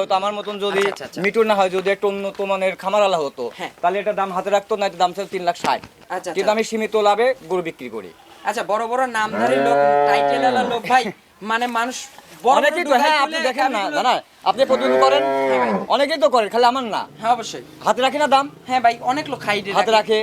হতো, আমার মতন যদি মিটুর না হয়, যদি একটা উন্নত মানের খামারওয়ালা হতো, তাহলে এটা দাম হাতে রাখতো না, এটা দাম ছিল 3,60,000। কিন্তু আমি সীমিত লাভে গরু বিক্রি করি। আচ্ছা, বড় বড় নামধারী লোক, টাইটেলওয়ালা লোক ভাই, মানে মানুষ অনেকেই তো, হ্যাঁ আপনি দেখেন না দাদা, আপনি প্রতিদিন করেন, অনেকেই তো করেন, খালি আমার না। হ্যাঁ অবশ্যই হাতে রাখি না দাম। হ্যাঁ ভাই, অনেক লোক হাতে রাখে,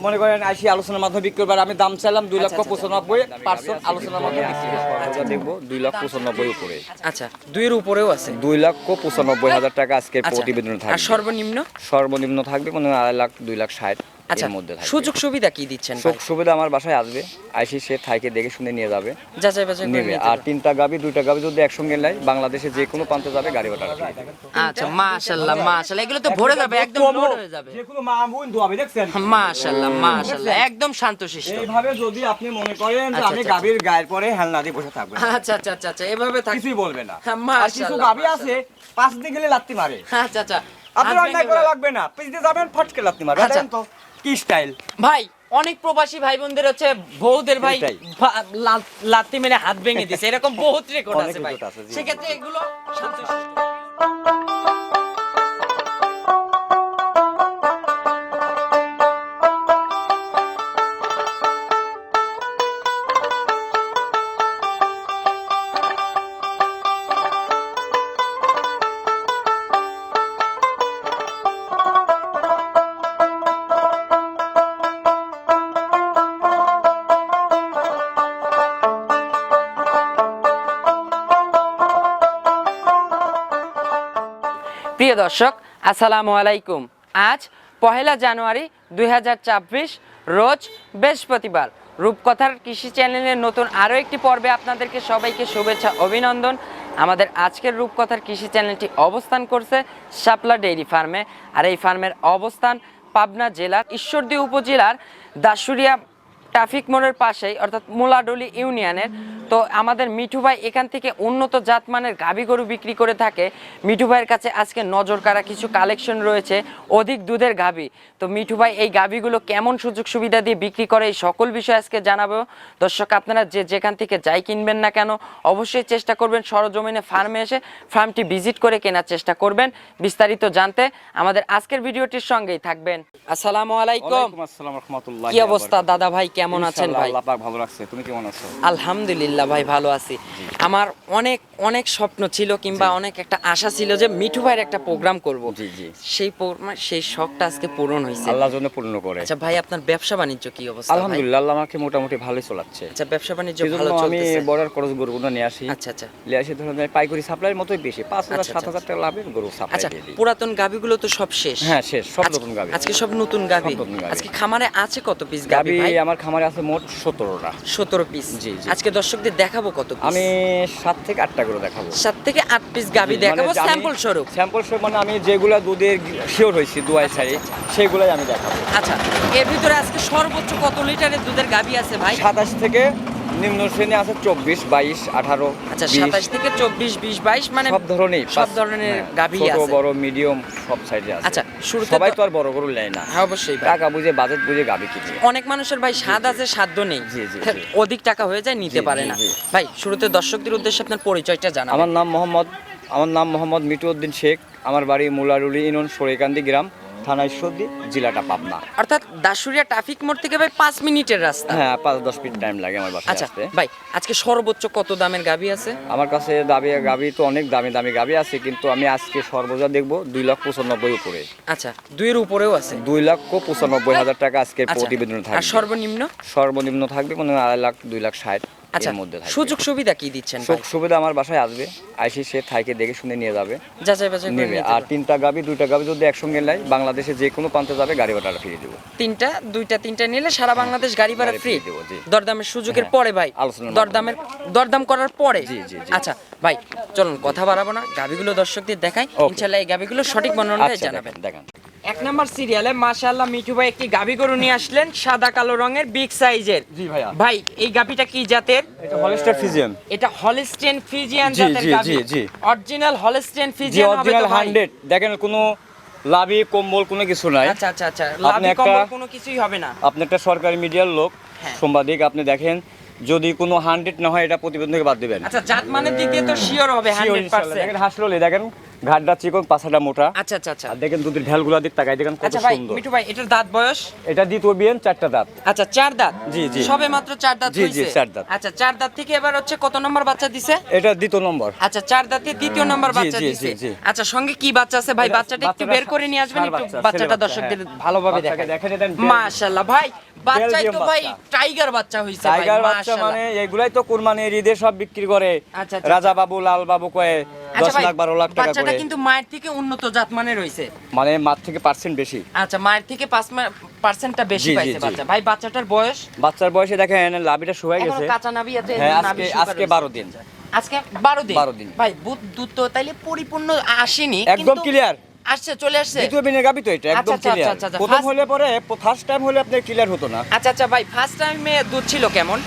মনে করেন আসি আলোচনার মাধ্যমে বিক্রি করবার, আমি দাম চাইলাম 2,95,000, পার্সন আলোচনার মাধ্যমে বিক্রি করবো, দেখবো 2,95,000 উপরে। আচ্ছা, 2-এর উপরেও আছে। 2,95,000 টাকা আজকের প্রতিবেদনে থাকবে। আর সর্বনিম্ন? সর্বনিম্ন থাকবে মানে 2,50,000, 2,60,000 আচ্ছা, এর মধ্যে থাকবে। সুযোগ সুবিধা কি দিচ্ছেন? সুযোগ সুবিধা আমার বাসায় আসবে, আইসি সে থাইকে দেখে শুনে নিয়ে যাবে, যাচাই বাছাই করে নেবে। আর 3টা গাবি 2টা গাবি যদি একসঙ্গে নেয়, বাংলাদেশে যে কোনো প্রান্তে যাবে, গাড়ি ভাড়া রাখবে। আচ্ছা, মাশাআল্লাহ মাশাআল্লাহ, এগুলো তো ভরে যাবে, একদম লোড হয়ে যাবে। যে কোনো মা বোন ধোয়াবে, দেখছেন? মাশাআল্লাহ মাশাআল্লাহ, একদম শান্তশিষ্ট। এইভাবে যদি আপনি মনে করেন যে আমি গাবির গায়ের পরে হেলনা দিয়ে বসে থাকবো, আচ্ছা আচ্ছা আচ্ছা আচ্ছা, এভাবে থাক, কিছুই বলবে না। আর কিছু মাশাআল্লাহ, গাবি আছে 5 দিন গেলে লাত্তি মারে। আচ্ছা আচ্ছা, আপনার অন্যায় করা লাগবে না, পিছতে যাবেন ফটকে লাত্তি মারবে। দেখেন তো কি স্টাইল ভাই। অনেক প্রবাসী ভাই বোনদের হচ্ছে বউদের ভাই লাত্তি মেরে হাত ভেঙে দিছে, এরকম বহুত রেকর্ড আছে ভাই। সেক্ষেত্রে এগুলো শান্তশিষ্ট। প্রিয় দর্শক, আসসালামু আলাইকুম। আজ 1 জানুয়ারি 2024, রোজ বৃহস্পতিবার। রূপকথার কৃষি চ্যানেলের নতুন আরও একটি পর্বে আপনাদেরকে সবাইকে শুভেচ্ছা, অভিনন্দন। আমাদের আজকের রূপকথার কৃষি চ্যানেলটি অবস্থান করছে শাপলা ডেইরি ফার্মে। আর এই ফার্মের অবস্থান পাবনা জেলার ঈশ্বরদী উপজেলার দাসুরিয়া ট্রাফিক মোড়ের পাশেই, অর্থাৎ মুলাডলি ইউনিয়নের। তো আমাদের মিঠু ভাই এখান থেকে উন্নত জাতমানের গাভী গরু বিক্রি করে থাকে। মিঠু ভাইয়ের কাছে আজকে নজর কাড়া কিছু কালেকশন রয়েছে, অধিক দুধের গাভী। তো মিঠু ভাই এই গাভীগুলো কেমন সুযোগ সুবিধা দিয়ে বিক্রি করে, এই সকল বিষয় আজকে জানাবো। দর্শক, আপনারা যেখান থেকে যাই কিনবেন না কেন, অবশ্যই চেষ্টা করবেন সরজমিনে ফার্মে এসে ফার্মটি ভিজিট করে কেনার চেষ্টা করবেন। বিস্তারিত জানতে আমাদের আজকের ভিডিওটির সঙ্গেই থাকবেন। আসসালামু আলাইকুম। ওয়ালাইকুম আসসালাম ওয়া রাহমাতুল্লাহি। কি অবস্থা দাদা ভাই, কেমন আছেন ভাই? আল্লাহ পাক ভালো রাখছে, তুমি কেমন আছো? আলহামদুলিল্লাহ ভাই, ভালো আছি। আমার অনেক অনেক স্বপ্ন ছিল, কিংবা অনেক একটা আশা ছিল যে মিঠু ভাইয়ের একটা প্রোগ্রাম করব। সেই শখটা আজকে পূরণ হয়েছে, আল্লাহর জন্য পূর্ণ করে। আচ্ছা ভাই, আপনার ব্যবসা বাণিজ্য কি অবস্থা? আলহামদুলিল্লাহ, আল্লাহ আমাকে মোটামুটি ভালোই চালাচ্ছে। আচ্ছা, ব্যবসা বাণিজ্য ভালো ভালো চলতেছে। আমি বর্ডার ক্রস গরুগুলো নিয়ে আসি। আচ্ছা আচ্ছা, নিয়ে আসি ধরুন পাইকারি সাপ্লাইয়ের মতোই বেশি, 5,000-7,000 টাকা লাভের গরু সাপ্লাই আচ্ছা। দিয়ে দিই। পুরাতন গাভীগুলো তো সব শেষ? হ্যাঁ শেষ, সব নতুন গাভী। আজকে সব নতুন গাভী। আজকে খামারে আছে কত পিস গাভী ভাই? আমার খামারে আছে মোট 17টা। 17 পিস। জি জি। আজকে দর্শকদের দেখাবো কত পিস? আমি 7 থেকে 8টা করে দেখাবো। 7 থেকে 8 পিস গাভী দেখাবো স্যাম্পল স্বরূপ। স্যাম্পল স্বরূপ মানে আমি যেগুলা দুধের শিওর হইছি দুয়াই ছাড়ি, সেগুলাই আমি দেখাবো। আচ্ছা, এর ভিতরে আজকে সর্বোচ্চ কত লিটারের দুধের গাভী আছে ভাই? 27 থেকে নিম্ন শ্রেণী আছে 24, 22, 18। আচ্ছা, 27 থেকে 24, 20, 22 মানে সব ধরনের গাভী আছে, ছোট বড় মিডিয়াম সব সাইজে আছে। আচ্ছা, শুরুতে সবাই তো আর বড় গরু নেয় না। হ্যাঁ অবশ্যই ভাই, টাকা বুঝে বাজেট বুঝে গাভী কিনে। অনেক মানুষের ভাই স্বাদ আছে, সাধ্য নেই, অধিক টাকা হয়ে যায়, নিতে পারে না। ভাই, শুরুতে দর্শকদের উদ্দেশ্যে আপনার পরিচয়টা জানাবেন। আমার নাম মোহাম্মদ মিটুউদ্দিন শেখ। আমার বাড়ি মুলাডুলি ইউনিয়ন সরেকান্দি গ্রাম, থানা ঈশ্বরদী, জেলাটা পাবনা। অর্থাৎ দাসুরিয়া ট্রাফিক মোড় থেকে ভাই 5 মিনিটের রাস্তা। হ্যাঁ, 5-10 মিনিট টাইম লাগে আমার বাসায় আসতে। ভাই, আজকে সর্বোচ্চ কত দামের গাভী আছে? আমার কাছে গাভী তো অনেক দামি দামি গাভী আছে, কিন্তু আমি আজকে সর্বজা দেখবো 2,95,000 উপরে। আচ্ছা, 2-এর উপরেও আছে। 2,95,000 টাকা আজকের প্রতিবেদনে থাকবে। আর সর্বনিম্ন থাকবে মানে 2,50,000, 2,60,000 আচ্ছা, এর মধ্যে থাকবে। সুযোগ সুবিধা কি দিচ্ছেন? সুযোগ সুবিধা আমার বাসায় আসবে, আইসি সে থাইকে দেখে শুনে নিয়ে যাবে, যাচাই বাছাই করে নেবে। আর 3টা গাভী 2টা গাভী যদি একসঙ্গে নেয়, বাংলাদেশে যে কোনো প্রান্তে যাবে, গাড়ি ভাড়া ফ্রি দেবো। 3টা নিলে সারা বাংলাদেশ গাড়ি ভাড়া ফ্রি দেবো। দরদামের সুযোগের পরে ভাই, দরদাম করার পরে। আচ্ছা ভাই, চলুন কথা বাড়াবো না, গাভীগুলো দর্শকদের দেখাই, ইনশাআল্লাহ এই গাভীগুলো সঠিক বর্ণনাটাই জানাবেন। দেখান। 1 নাম্বার সিরিয়ালে মাশাআল্লাহ মিঠু ভাই একটি গাভী গরু নিয়ে আসলেন, সাদা কালো রঙের, বিগ সাইজের। জি ভাইয়া। ভাই, এই গাভীটা কি জাতের? এটা হলস্টাইন ফ্রিজিয়ান। এটা হলস্টেইন ফ্রিজিয়ান জাতের গাভী। জি। অরিজিনাল হলস্টেইন ফ্রিজিয়ান হবে তো ভাই? 100। দেখেন কোনো লাভি কম্বল কোনো কিছু নাই। আচ্ছা, লাভি কম্বল কোনো কিছুই হবে না। আপনি একটা সরকারি মিডিয়ার লোক, সাংবাদিক, আপনি দেখেন যদি কোনো 100 না হয় এটা প্রতিবেদন থেকে বাদ দিবেন। আচ্ছা, জাত মানের দিক দিয়ে তো শিওর হবে Sure, ইনশাআল্লাহ। 100%। দেখেন হাঁসরোলে দেখেন ঘাটটা চিকন পাছাটা মোটা। আচ্ছা আচ্ছা আচ্ছা আর দেখেন দুধের ঢেলগুলা দিক তাকাই দেখেন কত আচ্ছা ভাই, সুন্দর। মিঠু ভাই এটার দাঁত বয়স? এটা দ্বিতীয় বিয়ান 4টা দাঁত। আচ্ছা, 4 দাঁত। জি, জি। সবে মাত্র 4 দাঁত জি, জি, হইছে? 4 দাঁত। আচ্ছা, 4 দাঁত থেকে এবার হচ্ছে কত নম্বর বাচ্চা দিছে? এটা দ্বিতীয় নম্বর। আচ্ছা, 4 দাঁতে দ্বিতীয় নাম্বার জি, বাচ্চা জি, দিছে। জি, জি। আচ্ছা, সঙ্গে কি বাচ্চা আছে ভাই? এটা বাচ্চাটা একটু বাচ্চাটা বের করে নিয়ে আসবেন, ষাঁড় একটু বাচ্চা, বাচ্চাটা ছেলে দর্শকদের বাচ্চা, ভালোভাবে বাচ্চাকে দেখেন। দেখেন, এটা মাশাআল্লাহ ভাই, বাচ্চাই তো বেলজিয়াম ভাই বাচ্চা। টাইগার বাচ্চা হইছে ভাই, টাইগার বাচ্চা মাশাআল্লাহ। মানে এগুলাই তো কুরবানির ঈদে সব বিক্রি করে। আচ্ছা, আচ্ছা, রাজা বাবু লাল বাবু কয়ে 10 আচ্ছা ভাই, লাখ 12 লাখ টাকা বাচ্চাটা করে। কিন্তু মায়ের থেকে উন্নত জাত মানের হইছে। মানে মার থেকে পার্সেন্ট বেশি। আচ্ছা, মায়ের থেকে 5%টা বেশি জি, জি, পাইছে জি। বাচ্চা। ভাই বাচ্চাটার বয়স? বাচ্চার বয়সে দেখেন লাভিটা শুকায় এখনো গেছে। কাঁচা নাভি আছে। হ্যাঁ, নাভি আজকে শুকানো আজকে রয়েছে। 12 দিন। আজকে 12 দিন। 12 দিন। ভাই দুধ তো তাইলে পরিপূর্ণ আসেনি, একদম কিন্তু ক্লিয়ার। আসছে, চলে আসছে। দ্বিতীয় বিনের গাবি তো এটা একদম আচ্ছা, আচ্ছা, ক্লিয়ার। আচ্ছা, আচ্ছা, প্রথম first- হলে পরে ফার্স্ট টাইম হলে আপনার ক্লিয়ার হতো না। আচ্ছা আচ্ছা ভাই, ফার্স্ট টাইমে দুধ ছিল কেমন?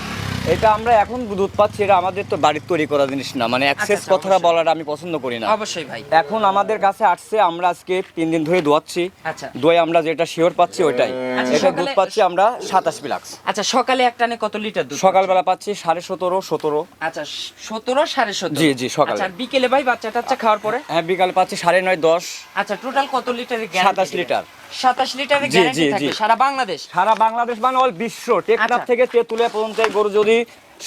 এটা আমরা এখন দুধ পাচ্ছি, এটা আমাদের তো বাড়ির তৈরি করা জিনিস না, মানে অ্যাক্সেস আচ্ছা, কথাটা অবশ্যই। বলাটা আমি পছন্দ করি না। অবশ্যই ভাই। এখন আমাদের কাছে আসছে, আমরা আজকে 3 দিন ধরে দোয়াচ্ছি। আচ্ছা দই আমরা যেটা শিওর পাচ্ছি ওইটাই। আচ্ছা, এটা দুধ সকালে- পাচ্ছি আমরা 27 প্লাক্স। আচ্ছা, সকালে এক টানে কত লিটার দুধ? সকালবেলা পাচ্ছি 17.5 17। আচ্ছা, 17 17.5। জি, জি, সকালে। আচ্ছা, আর বিকেলে ভাই বাচ্চা টাচ্চা খাওয়ার পরে? হ্যাঁ, বিকালে পাচ্ছি 9.5 10। আচ্ছা, টোটাল কত লিটারের গ্যারান্টি? 27 লিটার। 27 লিটারের জি, গ্যারান্টি জি, জি। থাকবে সারা বাংলাদেশ? সারা বাংলাদেশ মানে অল বিশ্ব, টেকনাফ আচ্ছা। থেকে তেঁতুলিয়া পর্যন্ত এই গরু যদি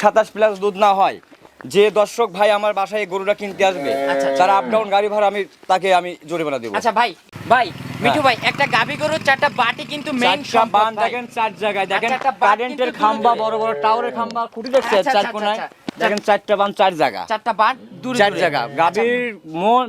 27 প্লাস দুধ না হয়, যে দর্শক ভাই আমার বাসায় এই গরুটা কিনতে আসবে, আচ্ছা, তারা আপ ডাউন গাড়ি ভাড়া তাকে আমি জরিমানা দেবো। আচ্ছা ভাই, মিঠু ভাই, একটা গাভী গরুর 4টা বাটি কিন্তু মেইন চারটা সম্পদ বান ভাই। দেখেন 4 জায়গায়, দেখেন আচ্ছা, একটা বাট কারেন্টের কিন্তু খাম্বা, দূরে বড় বড় টাওয়ারের খাম্বা, খুঁটি দেখছেন আচ্ছা, 4 আচ্ছা, কোনায়, আচ্ছা। দেখেন 4টা বান 4 জায়গা, 4টা বাট দূরে 4 দূরে। জায়গা। গাভীর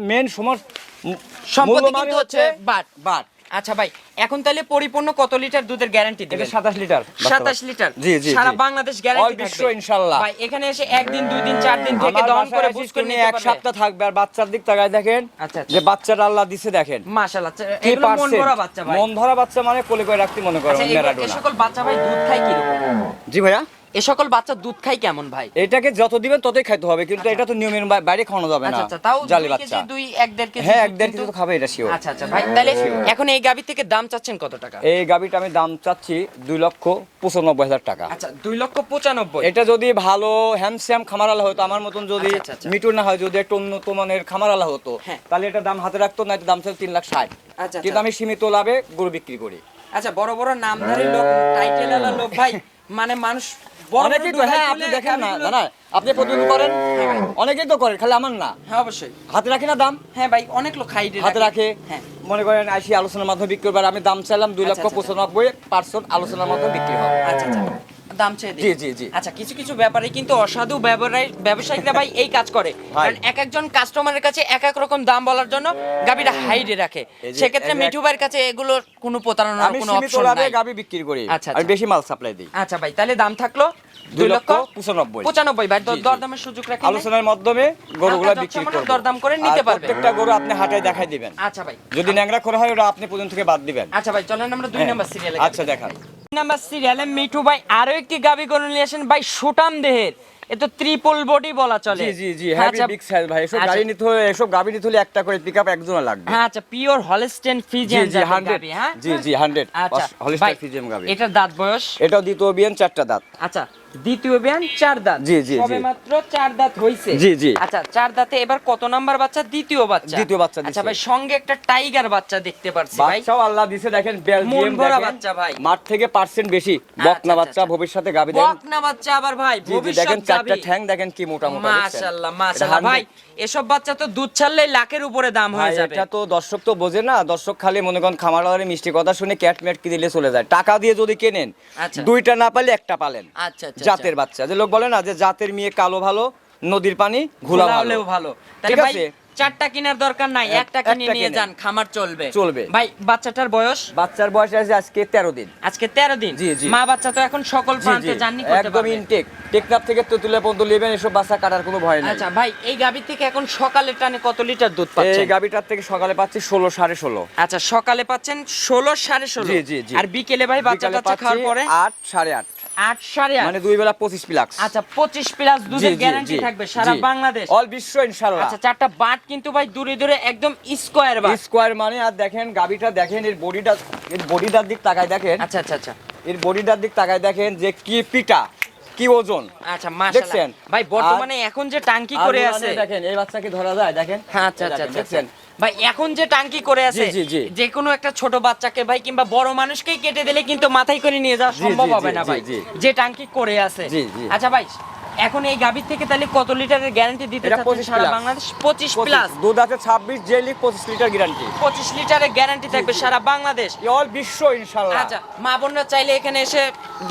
মেন সম্পত্তি মূল্যমান কিন্তু হচ্ছে বাট। বাট। আচ্ছা ভাই, এখন তাহলে পরিপূর্ণ কত লিটার দুধের গ্যারান্টি এটা দিবেন? 27 লিটার। 27 লিটার। জি, জি, সারা জি। বাংলাদেশ গ্যারান্টি অল বিশ্ব থাকবে ইনশাআল্লাহ। ভাই, এখানে এসে একদিন 2 দিন 4 দিন থেকে আমার দহন করে বাসায় বুঝ এসে করে তিনি নিতে এক পারবে। সপ্তাহ থাকবে, আর বাচ্চার দিক তাকায় দেখেন আচ্ছা, আচ্ছা। যে বাচ্চাটা আল্লাহ দিছে দেখেন মাশাআল্লাহ, কি এগুলো মন percent? ভরা বাচ্চা ভাই। মন ভরা বাচ্চা মানে কোলে করে রাখতে মনে করো আচ্ছা, এই ম্যারাডোনা। সকল বাচ্চা ভাই দুধ খায় কি রকম? জি ভাইয়া, এই সকল বাচ্চা দুধ খায় কেমন ভাই? এটাকে যত দিবেন ততই খাইতে হবে, কিন্তু এটা তো নিয়মের বাইরে খাওয়ানো যাবে না। আচ্ছা আচ্ছা, তাও জালি 2 বাচ্চা। কেজি 2 1.5 কেজি হ্যাঁ, দুধ 1.5 কিন্তু- কেজি তো খাবে এটা শিওর। আচ্ছা আচ্ছা ভাই, তাহলে এখন এই গাভী থেকে দাম চাচ্ছেন কত টাকা? এই গাবিটা আমি দাম চাচ্ছি 2,95,000 টাকা। আচ্ছা, 2,95,000। এটা যদি ভালো হ্যান্ডসাম খামারালা হতো, আমার মতন যদি আচ্ছা, আচ্ছা, আচ্ছা। মিটুর না হয়, যদি একটা উন্নত মানের খামারালা হতো, হ্যাঁ। তাহলে এটা দাম হাতে রাখতো না, এটা দাম ছিল 3,60,000। আচ্ছা, কিন্তু আচ্ছা। আমি সীমিত লাভে গরু বিক্রি করি। আচ্ছা, বড় বড় নামধারী লোক, টাইটেল ওয়ালা লোক ভাই, মানে মানুষ বড় বড় অনেকেই তো, দোকান হ্যাঁ, খুলে আপনি দেখেন না, গাভীগুলো- না আপনি প্রতিদিন করেন, অনেকেই তো করেন, খালি আমার না। হ্যাঁ অবশ্যই। হাতে রাখি না দাম, হ্যাঁ ভাই, অনেক লোক হাইডে হাতে রাখে। হ্যাঁ। মনে করেন আসি আলোচনার মাধ্যমে বিক্রি করবার, আমি দাম চাইলাম 2,95,000, পার্সন আলোচনার মাধ্যমে বিক্রি হবে। আচ্ছা আচ্ছা, দাম চেয়ে দিই। জি, জি, জি। আচ্ছা, কিছু কিছু ব্যাপারে কিন্তু অসাধু ব্যবসায়ীরা ভাই এই কাজ করে, ভাই। কারণ এক একজন কাস্টমারের কাছে এক এক রকম দাম বলার জন্য গাবিটা হাইডে রাখে। এই যে- সেক্ষেত্রে এই যে- মিঠু ভাইয়ের কাছে এগুলোর কোনো প্রতারণার আমি কোনো সীমিত অপশন লাভে নাই। গাবি বিক্রি করি, আচ্ছা, আমি আচ্ছা। বেশি মাল সাপ্লাই দিই। আচ্ছা ভাই, তাহলে দাম থাকলো 2,95,000। 2,95,000 ভাই, জি, জি। দরদামের সুযোগ রাখি আলোচনার মাধ্যমে গরুগুলো হালকা বিক্রি চমচমানো করব, দরদাম করে নিতে আর পারবে। প্রত্যেকটা গরু আপনি হাটে দেখাই দিবেন। আচ্ছা ভাই, যদি ন্যাংরা করা হয় ওটা আপনি প্রতিদিন থেকে বাদ দিবেন। আচ্ছা ভাই, চলেন আমরা 2 হ্যাঁ। নাম্বার সিরিয়ালে। আচ্ছা, দেখান। 2 নাম্বার সিরিয়ালে মিঠু ভাই আরো একটি গাবি গরু নিয়ে আসেন ভাই, সুটাম দেহের। এ তো ট্রিপল বডি বলা চলে। জি, জি, জি, হেভি আচ্ছা, বিগ সাইজ ভাই। এসব আচ্ছা। গাড়ি নিতে হলে, এসব গাবি নিতে হলে একটা করে পিকআপ একজনের লাগবে। হ্যাঁ, আচ্ছা, পিওর হলস্টেইন জি, ফ্রিজিয়ান জি, জাতের 100। গাবি, হ্যাঁ? জি, জি, 100 আচ্ছা হলিস্টার ভাই, ফিজিয়াম গাবি। এটার দাঁত বয়স? এটাও দ্বিতীয় বিয়ান 4টা দাঁত। আচ্ছা, দ্বিতীয় বিয়ান 4 দাঁত। জি, জি, সবে জি। মাত্র 4 দাঁত হইছে। জি, জি। আচ্ছা, 4 দাঁতে এবার কত নাম্বার বাচ্চা? দ্বিতীয় বাচ্চা। দ্বিতীয় বাচ্চা আচ্ছা দিছে। ভাই, সঙ্গে একটা টাইগার বাচ্চা দেখতে পারছি ভাই। বাচ্চাও আল্লাহ দিছে দেখেন, বেলজিয়াম মন ভরা দেখেন। বাচ্চা ভাই। মাঠ থেকে পার্সেন্ট বেশি বকনা আচ্ছা, বাচ্চা, আচ্ছা। ভবিষ্যতে গাবি দেন। বকনা বাচ্চা আবার ভাই, জি, জি, ভবিষ্যৎ দেখেন 4টা গাভী। ঠ্যাং দেখেন কি মোটা মোটা, দেখছেন? মাশাআল্লাহ মাশাআল্লাহ এটা ভাই, 100 এসব বাচ্চা তো দুধ ছাড়লেই লাখের উপরে দাম ভাই, হয়ে যাবে। এটা তো দর্শক তো বোঝে না, দর্শক খালি মনে করেন খামারদারে মিষ্টি কথা শুনে ক্যাট ম্যাট কি দিলে চলে যায়। টাকা দিয়ে যদি কেনেন, আচ্ছা। 2টা না পারলে একটা পালেন। আচ্ছা আচ্ছা, জাতের বাচ্চা, যে লোক বলে না যে জাতের মেয়ে কালো ভালো, নদীর পানি ঘোলা ভালো। হলেও ভালো। তাহলে ঠিক ভাই আছে? 4টা কেনার দরকার নাই, একটা কিনে একটা নিয়ে কিনে। যান, খামার চলবে। চলবে। ভাই, বাচ্চাটার বয়স? বাচ্চার বয়স আছে আজকে 13 দিন। আজকে 13 দিন। জি, জি। মা বাচ্চা তো এখন সকল জি, প্রান্তে জি, জার্নি করতে একদম পারবে। ইনটেক। টেকনাফ থেকে তেতুলিয়া পর্যন্ত নেবেন, এসব বাচ্চা কাটার কোনো ভয় নাই। আচ্ছা ভাই, এই গাভী থেকে এখন সকালে টানে কত লিটার দুধ এই পাচ্ছেন? গাবিটার থেকে সকালে পাচ্ছি 16 16.5। আচ্ছা, সকালে পাচ্ছেন 16 16.5। জি, জি, জি। আর বিকেলে ভাই বাচ্চা বিকালে টাচ্চা খাওয়ার পাচ্ছি পরে 8 8.5, 8 8.5। মানে 2 বেলা 25 প্লাক্স। আচ্ছা, 25 প্লাস দুধের গ্যারান্টি থাকবে সারা বাংলাদেশ। অল বিশ্ব ইনশাআল্লাহ। আচ্ছা, 4টা বাট কিন্তু ভাই দূরে দূরে একদম স্কয়ার বাট। স্কয়ার মানে, আর দেখেন গাবিটা দেখেন, এর বডিটার দিক তাকায় দেখেন। আচ্ছা আচ্ছা আচ্ছা, এর বডিটার দিক তাকায় দেখেন যে কি পিটা। কি ওজন। আচ্ছা মাশাআল্লাহ দেখছেন? ভাই বর্তমানে এখন যে টাঙ্কি করে আর আছে উলানে দেখেন এই বাচ্চা কি ধরা যায় দেখেন। হ্যাঁ, আচ্ছা আচ্ছা দেখেন, আচ্ছা দেখছেন? ভাই এখন যে টাঙ্কি করে আছে জি, জি। যে কোনো একটা ছোট বাচ্চাকে ভাই কিংবা বড় মানুষকেই কেটে দিলে কিন্তু মাথায় করে নিয়ে যাওয়া জি, সম্ভব জি, হবে জি, না জি, ভাই জি। যে টাঙ্কি করে আছে। জি, জি। আচ্ছা ভাই এখন এই গাভীর থেকে তাহলে কত লিটারের গ্যারান্টি দিতে এটা চাচ্ছেন 25 সারা প্লাস। বাংলাদেশ? 25 প্লাস। দুধ আছে 26 জেলি 25 লিটার গ্যারান্টি। 25 লিটারের গ্যারান্টি থাকবে সারা বাংলাদেশ। অল বিশ্ব ইনশাআল্লাহ। আচ্ছা মা বোনরা চাইলে এখানে এসে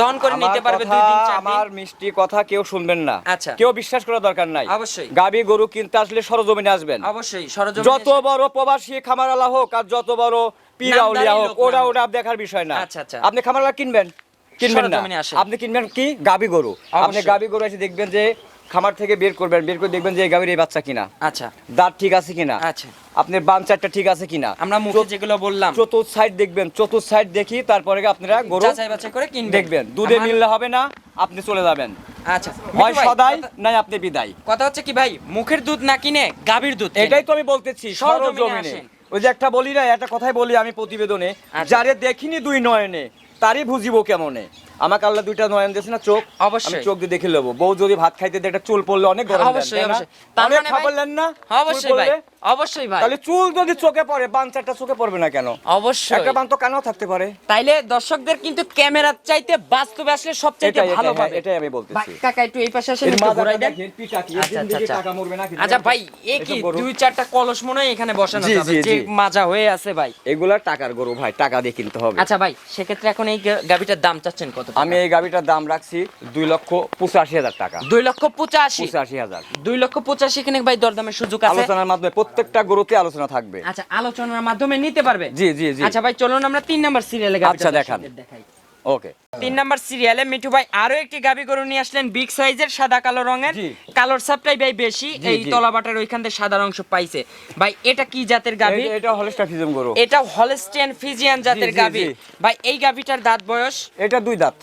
দন করে নিতে আমার পারবে কথা, 2 দিন 4 দিন। আমার মিষ্টি কথা কেউ শুনবেন না। আচ্ছা। কেউ বিশ্বাস করার দরকার নাই। অবশ্যই। গাবি গরু কিনতে আসলে সরজমিনে আসবেন। অবশ্যই সরজমিনে যত বড় প্রবাসী খামারওয়ালা হোক আর যত বড় পীর নামদারি আউলিয়া হোক লোক ওটা না হোক। ওটা দেখার বিষয় না। আচ্ছা, আচ্ছা। আপনি খামারওয়ালা কিনবেন না, সরজমিনে আসেন। আপনি কিনবেন কি গাবি গরু। আপনি অবশ্যই। গাবি গরু এসে দেখবেন যে খামার থেকে বের করবেন, বের করে দেখবেন যে এই গাবির এই বাচ্চা কিনা, আচ্ছা দাঁত ঠিক আছে কিনা, আচ্ছা আপনার বান চারটা ঠিক আছে কিনা, আমরা মুখে যেগুলো বললাম চতুর্থ সাইড দেখবেন, চতুর্থ সাইড দেখি তারপরে আপনারা গরু যাচাই বাছাই করে কিনবেন। দেখবেন। দুধে আমার- মিললে হবে না, আপনি চলে যাবেন। আচ্ছা হয় মিঠু ভাই, সদাই কথা- নাই আপনি বিদায়। কথা হচ্ছে কি ভাই মুখের দুধ না কিনে গাভীর দুধ কিনে। এটাই তো আমি বলতেছি সরজমিনে সরজমিনে। আসেন। ওই যে একটা বলি না, একটা কথাই বলি আমি প্রতিবেদনে, আচ্ছা। যারে দেখিনি দুই নয়নে তারই বুঝিব কেমনে। আমাকে আল্লাহ দুইটা নয়ন দিয়েছে না, চোখ। অবশ্যই। আমি চোখ দিয়ে দেখে নেবো। বউ যদি ভাত খাইতে দেয় একটা চুল পড়লে অনেক গরম দেন, অবশ্যই তাই না? অবশ্যই তার অনেক মানে খাবার ভাই- নেন না অবশ্যই চুল ভাই পড়লে? অবশ্যই ভাই তাহলে চুল যদি চোখে পড়ে বান চারটা চোখে পড়বে না কেন? অবশ্যই একটা বান তো কানেও থাকতে পারে। তাইলে দর্শকদের কিন্তু ক্যামেরার চাইতে বাস্তবে আসলে সবচাইতে এটাই, ভালো এটাই, পাবে। এটাই আমি ভাই বলতেছি। কাকা একটু এই পাশে আসেন এর একটু মাথাটা ঘুরাই দেন। দেখেন, পিঠা কি, আচ্ছা, এদিন দিকে আচ্ছা। টাকা মরবে না কি? আচ্ছা ভাই এ কি এসব গরু। 2-4টা কলস মনে হয় এখানে বসানো জি, যাবে জি, যে জি। মাজা হয়ে আছে ভাই। এগুলা টাকার গরু ভাই, টাকা দিয়ে কিনতে হবে। আচ্ছা ভাই সেক্ষেত্রে এখন এই গাভীটার দাম চাচ্ছেন কত টাকা? আমি এই গাবিটার দাম রাখছি 2,85,000 টাকা। 2,85,000 85,000 2,85,000 এখানে ভাই দরদামের সুযোগ আছে। আলোচনার মাধ্যমে প্রত্যেকটা গরুতে আলোচনা থাকবে। আচ্ছা আলোচনার মাধ্যমে নিতে পারবে। জি, জি, জি। আচ্ছা ভাই চলুন আমরা 3 নাম্বার সিরিয়ালে আচ্ছা, দেখান। দেখাই। ওকে। 3 নাম্বার সিরিয়ালে মিঠু ভাই আরো একটি গাভী গরু নিয়ে আসলেন বিগ সাইজের সাদা কালো রঙের। জি। কালোর সাপটাই ভাই বেশি, জি, এই জি। তলাবাটার ওইখান থেকে সাদা অংশ পাইছে। ভাই এটা কি জাতের গাভী? এটা হলস্টার ফিজিয়াম গরু। এটা হলস্টিয়ান ফিজিয়ান জাতের জি, গাভী। জি। ভাই এই গাভীটার দাঁত বয়স এটা 2 দাঁত।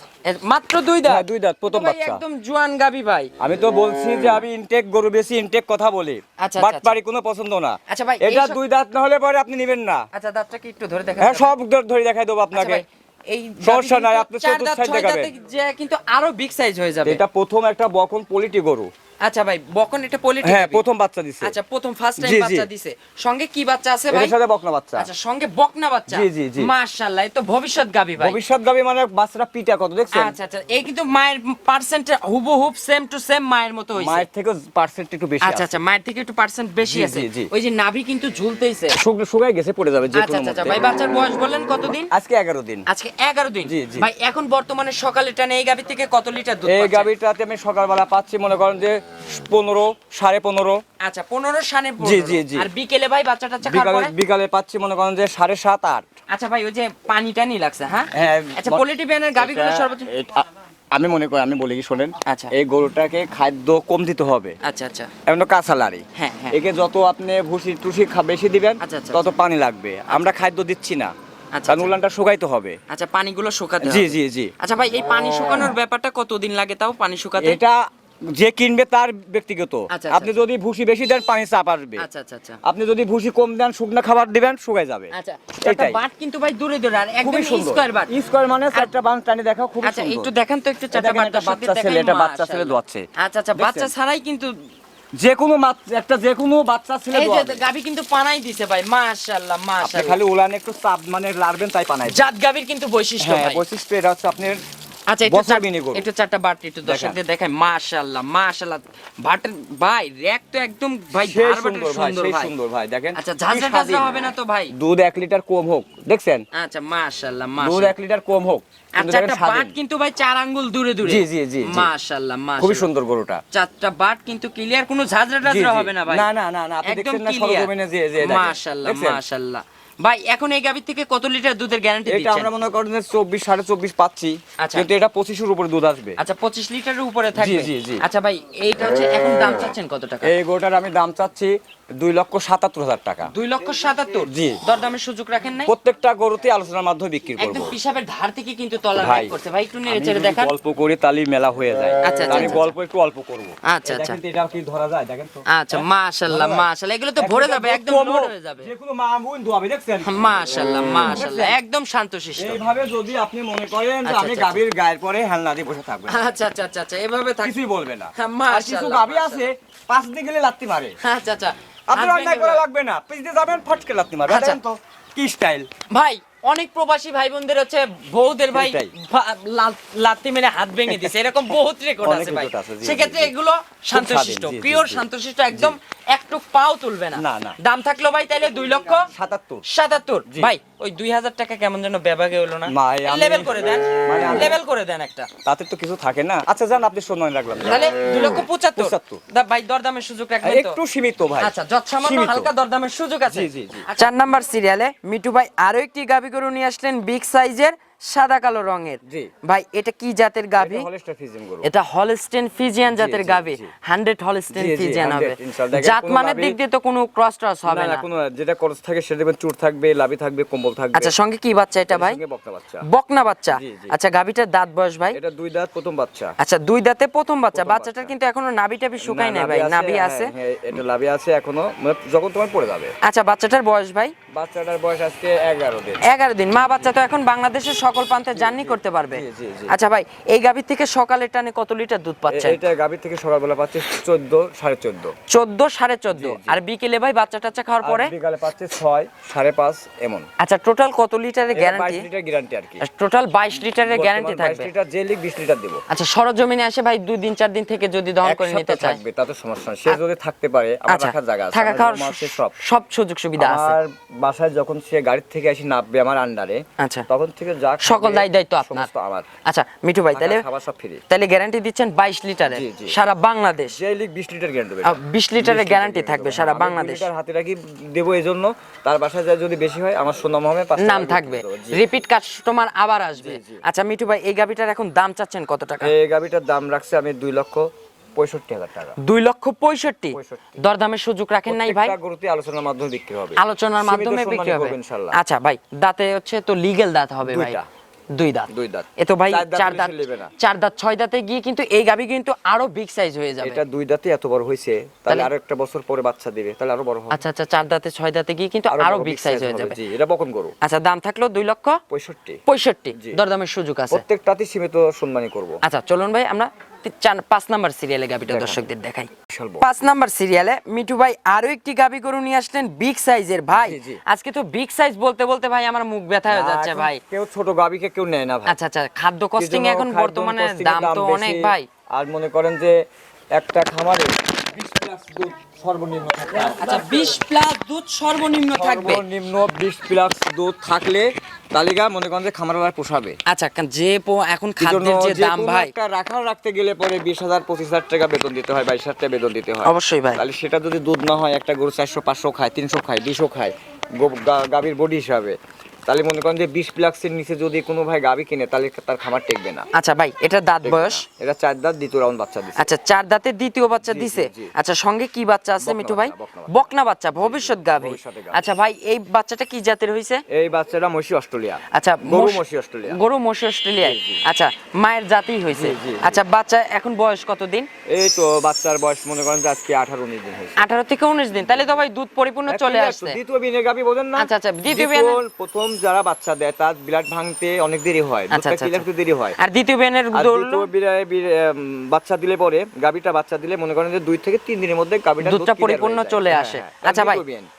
মাত্র 2 দাঁত। হ্যাঁ, 2 দাঁত, প্রথম তো ভাই বাচ্চা। একদম জোয়ান গাভী ভাই। আমি তো বলছি যে আমি ইনটেক গরু বেশি ইনটেক কথা বলি। আচ্ছা, বাট আচ্ছা। পারি কোনো পছন্দ না। আচ্ছা ভাই, এটা এইসব- 2 দাঁত না হলে পরে আপনি নেবেন না। আচ্ছা দাঁতটা কি একটু ধরে দেখা হ্যাঁ, যাবে? সব ধরে দেখাই দেবো আচ্ছা আপনাকে। ভাই, এই সমস্যা গাভী নাই, কিন্তু আপনি চার চতুর্থ দাঁত, সাইড ছয় দেখাবেন। দাঁতে যে কিন্তু আরো বিগ সাইজ হয়ে যাবে। এটা প্রথম একটা বকন পোলিটি গরু। আচ্ছা ভাই বকন এটা পলিটি। হ্যাঁ, প্রথম বাচ্চা দিছে। আচ্ছা প্রথম ফার্স্ট টাইম জি, জি। বাচ্চা দিছে। সঙ্গে কি বাচ্চা আছে ভাই? এর সাথে বকনা বাচ্চা। আচ্ছা সঙ্গে বকনা বাচ্চা। জি, জি, জি। মাশাআল্লাহ এই তো ভবিষ্যৎ গাভী ভাই। ভবিষ্যৎ গাবি মানে বাচ্চাটা পিটা কত দেখছেন? আচ্ছা আচ্ছা এই কিন্তু মায়ের পার্সেন্ট হুবহুব সেম টু সেম মায়ের মতো হইছে। মায়ের থেকে পার্সেন্ট একটু বেশি আচ্ছা আছে। আচ্ছা মায়ের থেকে একটু পার্সেন্ট বেশি জি, আছে। জি, জি। ওই যে নাভি কিন্তু ঝুলতেইছে। শুকায় গেছে, পড়ে যাবে যে আচ্ছা কোনো আচ্ছা মুহূর্তে। ভাই বাচ্চার বয়স বললেন কতদিন? আজকে 11 দিন। আজকে 11 দিন। জি, জি। ভাই এখন বর্তমানে সকালে টানে এই গাভী থেকে কত লিটার দুধ এই পাচ্ছেন? গাবিটাতে আমি সকালবেলা পাচ্ছি মনে করেন যে 15, 15.5। আচ্ছা 15 সানে জি, জি, জি। আর বিকেলে ভাই বাচ্চা টাচ্চা খাওয়ার বিকালে পরে? বিকালে পাচ্ছি মনে করেন যে 7.5, 8। আচ্ছা ভাই ওই যে পানি টানি লাগছে হ্যাঁ? হ্যাঁ, আচ্ছা পলিটি ব্যানের গাভীগুলো সর্বোচ্চ আমি মনে করি, আমি বলি কি শোনেন, আচ্ছা। এই গরুটাকে খাদ্য কম দিতে হবে। আচ্ছা আচ্ছা এমন কাঁচা লাড়ি। হ্যাঁ, হ্যাঁ। একে যত আপনি ভুসি টুসি বেশি দিবেন আচ্ছা, আচ্ছা, তত পানি লাগবে। আমরা খাদ্য দিচ্ছি না, আচ্ছা, কারণ আচ্ছা। উলানটা শুকাইতে হবে। আচ্ছা পানিগুলো শুকাতে জি, হবে। জি, জি। আচ্ছা ভাই এই পানি শুকানোর ব্যাপারটা কতদিন লাগে তাও পানি শুকাতে? এটা যে কিনবে তার ব্যক্তিগত। আচ্ছা, আপনি আচ্ছা। যদি ভুসি বেশি দেন পানি চাপ আসবে। আচ্ছা আচ্ছা আচ্ছা আপনি যদি ভুসি কম দেন শুকনা খাবার দিবেন শুকায় যাবে। আচ্ছা একটা এটাই। বাট কিন্তু ভাই দূরে দূরে আর একদম খুবই সুন্দর। Square but. স্কয়ার মানে চারটা বান টানি দেখাও, খুবই আচ্ছা সুন্দর। একটু দেখান তো একটু চারটা দেখেন, বাট একটা দর্শকদের বাচ্চা দেখাই, ছেলে, এটা বাচ্চা ছেলে মাশাআল্লাহ। দোয়াচ্ছে। আচ্ছা আচ্ছা বাচ্চা দেখছেন? ছাড়াই কিন্তু যে কোনো যে কোনো বাচ্চা ছেলে এই যে দোয়াবে। গাভী কিন্তু পানাই দিছে ভাই মাশাআল্লাহ আপনি মাশাআল্লাহ। খালি উলানে একটু চাপ মানে লাড়বেন তাই পানায়। জাত গাভীর কিন্তু বৈশিষ্ট্য হ্যাঁ, ভাই। বৈশিষ্ট্য এটা হচ্ছে আপনার আচ্ছা একটু বছর বিনি গরু। একটু চারটা বাট একটু দর্শকদের দেখাই মাশাআল্লাহ মাশাআল্লাহ। বাটের ভাই র‍্যাক তো একদম ভাই সেই ধার বাটের সুন্দর ভাই, সুন্দর সেই ভাই। সুন্দর ভাই, দেখেন। আচ্ছা কি ঝাঁঝরা স্বাধীন। টাঝরা হবে না তো ভাই? দুধ 1 লিটার কম হোক, দেখছেন? আচ্ছা মাশাআল্লাহ দুধ মাশাআল্লাহ। 1 লিটার কম হোক, আর কিন্তু চারটা দেখেন স্বাধীন। বাট কিন্তু ভাই 4 আঙ্গুল দূরে দূরে। জি, জি, জি, জি। মাশাআল্লাহ মাশাআল্লাহ। খুবই সুন্দর গরুটা। চারটা বাট কিন্তু ক্লিয়ার, কোনো ঝাঁঝরা জি, টাঝরা জি। হবে না ভাই। না, না, না, না, আপনি একদম দেখছেন না ক্লিয়ার। সরজমিনে যে দেখেন। মাশাআল্লাহ দেখছেন? মাশাআল্লাহ। ভাই এখন এই গাভী থেকে কত লিটার দুধের গ্যারান্টি এটা দিচ্ছেন? আমরা মনে করেন যে 24, 24.5 পাচ্ছি, আচ্ছা। কিন্তু এটা 25 এর উপরে দুধ আসবে। আচ্ছা 25 লিটারের উপরে থাকবে। জি, জি। আচ্ছা ভাই এইটা হচ্ছে এখন দাম চাচ্ছেন কত টাকা? এই গরুটার আমি দাম চাচ্ছি 2,77,000 টাকা। 2,77,000। জি। দরদামের সুযোগ রাখেন নাই? প্রত্যেকটা গরুতে আলোচনার মাধ্যমে বিক্রি করব। একদম পিসাবের ধার থেকে কিন্তু তলার ভাই, করছে ভাই, একটু নেড়ে আমি চেড়ে যদি দেখান। গল্প করি তাহলে মেলা হয়ে যায়। আচ্ছা, আমি আচ্ছা, গল্প একটু অল্প করব। আচ্ছা, আচ্ছা। কিন্তু এটা কি ধরা যায় দেখেন তো। আচ্ছা মাশাআল্লাহ মাশাআল্লাহ, এগুলো তো ভরে যাবে, একদম লোড হয়ে যাবে। যে কোনো মামুন দোয়াবে, দেখছেন? দেখছেন? মাশাআল্লাহ মাশাআল্লাহ একদম শান্তশিষ্ট। এইভাবে যদি আপনি মনে করেন যে আচ্ছা, আমি আচ্ছা, গাভীর গায়ের পরে হেলনা দিয়ে বসে থাকবেন, আচ্ছা আচ্ছা আচ্ছা আচ্ছা এভাবে থাক। কিছুই বলবে না। হ্যাঁ, আর কিছু মাশাআল্লাহ, গাভী আছে পাঁচ দিকে গেলে লাত্তি মারে, আচ্ছা আচ্ছা আপনার হাত অন্যায় ভেঙে করা যায়। লাগবে না, পিছতে যাবেন ফটকে লাত্তি মারবে। আচ্ছা। দেখেন তো কি স্টাইল। ভাই অনেক প্রবাসী ভাই বোনদের হচ্ছে বউদের ভাই এটাই। লাত্তি মেরে হাত ভেঙে দিছে, এরকম বহুত রেকর্ড অনেক আছে ভাই। record আছে, জি, সেক্ষেত্রে জি, জি। এগুলো শান্তশিষ্ট, স্বাধীন, জি, জি, পিওর জি। শান্তশিষ্ট, একদম একটু পাও তুলবে না। না, না। দাম থাকলো ভাই তাইলে 2,77,000 জি। ভাই ওই 2,000 টাকা কেমন যেন বেবাগে হলো না? ভাই, আমি- লেভেল করে দেন, মানে আমি- লেভেল করে দেন একটা। তাতে তো কিছু থাকে না। আচ্ছা যান, আপনি সম্মান রাখলাম। তাহলে 2,75,000 75,000 ভাই দরদামের সুযোগ রাখবেন তো? একটু সীমিত ভাই। আচ্ছা যৎসামান্য সীমিত। হালকা দরদামের সুযোগ আছে। জি, জি, জি। 4 নাম্বার সিরিয়ালে মিঠু ভাই আরো একটি গাভী গরু নিয়ে আসলেন বিগ সাইজের সাদা কালো রঙের। জি। ভাই এটা কি জাতের গাভী? এটা হলস্টার ফ্রিজিয়ান গরু। এটা হলস্টেন ফিজিয়ান জাতের জি, গাভী, জি। 100 হলস্টেন জি, জি, ফিজিয়ান 100 হবে। ইনশাআল্লাহ। দেখেন, জাত কোনো মানের গাভী- দিক দিয়ে তো কোনো ক্রস ট্রস হবে না না, না। কোনো যেটা করস থাকে সেটা দেখবেন চুর থাকবে, লাভি থাকবে, কম্বল থাকবে। আচ্ছা সঙ্গে কি বাচ্চা এটা ভাই? সঙ্গে বকনা বাচ্চা। বকনা বাচ্চা। জি, জি। আচ্ছা গাভীটার দাঁত বয়স ভাই? এটা দুই দাঁত প্রথম বাচ্চা। আচ্ছা দুই দাঁতে প্রথম বাচ্চা। প্রথম বাচ্চাটার বাচ্চা। কিন্তু এখনো নাভি টাভি শুকাই না, নাই ভাই, নাভি হ্যাঁ, আছে। হ্যাঁ, এটা লাভি আছে এখনো, মানে যখন তোমার পড়ে যাবে। আচ্ছা বাচ্চাটার বয়স ভাই? বাচ্চাটার বয়স আজকে 11 দিন। 11 দিন। মা বাচ্চা তো এখন বাংলাদেশের সকল প্রান্তে জার্নি করতে পারবে। জি, জি, জি। আচ্ছা ভাই এই গাভী থেকে সকালে টানে কত লিটার দুধ পাচ্ছেন? এটা গাভীর থেকে সকালবেলা পাচ্ছে 14, 14.5। 14 14.5। জি, জি। আর বিকেলে ভাই বাচ্চা টাচ্চা খাওয়ার পরে? আর বিকালে পাচ্ছে 6, 5.5 এমন। আচ্ছা টোটাল কত লিটারের এটা গ্যারান্টি? 22 লিটার গ্যারান্টি আর কি। টোটাল 22 লিটারের গ্যারান্টি বর্তমান 22 থাকবে। লিটার, যে লিগ 20 লিটার দেব। আচ্ছা সরজমিনে আসে ভাই 2 দিন 4 দিন থেকে যদি দহন করে এক নিতে সপ্তাহ চায়? থাকবে, তাতে সমস্যা নেই। সে যদি থাকতে পারে, আমার আচ্ছা রাখার জায়গা আছে, থাকা আমার খাওয়ার রুম আছে, সব। সব সুযোগ সুবিধা আছে। আমার বাসায় যখন সে গাড়ি থেকে এসে নামবে আমার আন্ডারে, আচ্ছা তখন থেকে যা সকল খাবে, দায়িত্ব আপনার। সমস্ত আমার। আচ্ছা মিঠু ভাই থাকা, তাহলে খাবার সব ফ্রি। তাহলে গ্যারান্টি দিচ্ছেন 22 লিটারের জি, জি। সারা বাংলাদেশ? যে লিগ 20 লিটার গ্যারান্টি দেবে। 20 লিটারের গ্যারান্টি থাকবে সারা বাংলাদেশ। লিটার হাতে রাখি দেব, এই জন্য তার বাসায় যায় যদি বেশি হয় আমার সুনাম হবে, 5 নাম থাকবে, রিপিট কাস্টমার আবার আসবে। জি, জি। আচ্ছা মিঠু ভাই এই গাভিটার এখন দাম চাচ্ছেন কত টাকা? এই গাবিটার দাম রাখছে আমি 2,65,000 টাকা। 2,65,000। 65,000 দরদামের সুযোগ রাখেন নাই ভাই? প্রত্যেকটা গরুতে আলোচনার মাধ্যমে বিক্রি হবে। আলোচনার সীমিত মাধ্যমে সম্মানী বিক্রি হবে করবো ইনশাআল্লাহ। আচ্ছা ভাই দাঁতে হচ্ছে তো লিগ্যাল দাঁত হবে ভাই? দুইটা। 2 দাঁত। 2 দাঁত। এ তো ভাই 4 চার দাঁত, বেশি নেবে না। 4 দাঁত 6 দাঁতে গিয়ে কিন্তু এই গাভী কিন্তু আরো বিগ সাইজ হয়ে যাবে। এটা 2 দাঁতে এত বড় হয়েছে, তাহলে তাহলে- আরো একটা বছর পরে বাচ্চা দিবে, তাহলে আরো বড় হবে। আচ্ছা আচ্ছা 4 দাঁতে 6 দাঁতে গিয়ে কিন্তু আরো বড় বিগ সাইজ হয়ে যাবে। জি, এটা বকন গরু। আচ্ছা দাম থাকলো 2,65,000। জি। দরদামের সুযোগ আছে। প্রত্যেকটাতে সীমিত সম্মানী করব। আচ্ছা চলুন ভাই আমরা 5 নাম্বার সিরিয়ালে গাভীটা দেখান। দর্শকদের দেখাই। বিশাল বড়। 5 নাম্বার সিরিয়ালে মিঠু ভাই আরো একটি গাভী গরু নিয়ে আসলেন বিগ সাইজের ভাই। জি, জি। আজকে তো বিগ সাইজ বলতে বলতে ভাই আমার মুখ ব্যথা হয়ে যাচ্ছে এখন ভাই। কেউ ছোট গাবিকে কেউ নেয় না ভাই। আচ্ছা আচ্ছা খাদ্য কস্টিং কি জন্য? এখন খাদ্য বর্তমানে costing এর দাম তো বেশি। অনেক ভাই। আর মনে করেন যে একটা খামারে 20 প্লাস দুধ সর্বনিম্ন থাকবে। আচ্ছা 20 প্লাস দুধ সর্বনিম্ন থাকবে। সর্বনিম্ন 20 প্লাস দুধ থাকলে তালিকা মনে করেন যে খামারওয়ালা পোষাবে। আচ্ছা যে এখন এই জন্য খাদ্যের যে দাম কোনো ভাই, একটা রাখতে গেলে পরে 20,000 25,000 টাকা বেতন দিতে হয়, 22,000 টাকা বেতন দিতে হয়। অবশ্যই ভাই। তাহলে সেটা যদি দুধ না হয়, একটা গরু 400 500 খায়, 300 খায়, 200 খায় গাভীর বডি হিসাবে, তাহলে মনে করেন যে 20 প্লাক্সের নিচে যদি কোনো ভাই গাভী কিনে, তাহলে তার খামার টেকবে না। আচ্ছা ভাই এটা দাঁত বয়স? এটা 4 দাঁত, দ্বিতীয় রাউন্ড বাচ্চা দিচ্ছে। আচ্ছা 4 দাঁতের দ্বিতীয় বাচ্চা জি, দিছে। জি, জি। আচ্ছা সঙ্গে কি বাচ্চা আছে বকনা মিঠু ভাই? বাচ্চা, বকনা বকনা বাচ্চা, ভবিষ্যৎ গাভী। ভবিষ্যতে গাভী। আচ্ছা ভাই এই বাচ্চাটা কি জাতের হইছে? এই বাচ্চাটা মশি অস্ট্রেলিয়া। আচ্ছা গরু মশি অস্ট্রেলিয়া। গরু মশি অস্ট্রেলিয়ায়। জি, জি। আচ্ছা মায়ের জাতি হইছে। জি, জি, জি। আচ্ছা বাচ্চা এখন বয়স কত দিন? এই তো বাচ্চার বয়স মনে করেন যে আজকে 18-19 দিন হয়েছে। 18 থেকে 19 দিন। তাহলে তো ভাই দুধ পরিপূর্ণ চলে আসছে। দ্বিতীয় বিনের গাভী বোঝেন না? আচ্ছা, আচ্ছা, দ্বিতীয় বিয়ানের- প্রথম যারা বাচ্চা দেয় তার বিলাট ভাঙতে অনেক দেরি হয়, আচ্ছা, দুধটা আচ্ছা, ক্লিয়ার হতে দেরি হয়। আর দ্বিতীয় বিয়ানের আর দৌড়লো বাচ্চা দিলে পরে গাভীটা বাচ্চা দিলে মনে করেন যে 2 থেকে 3 দিনের মধ্যে গাভীটা দুধটা পরিপূর্ণ চলে আসে। আচ্ছা ভাই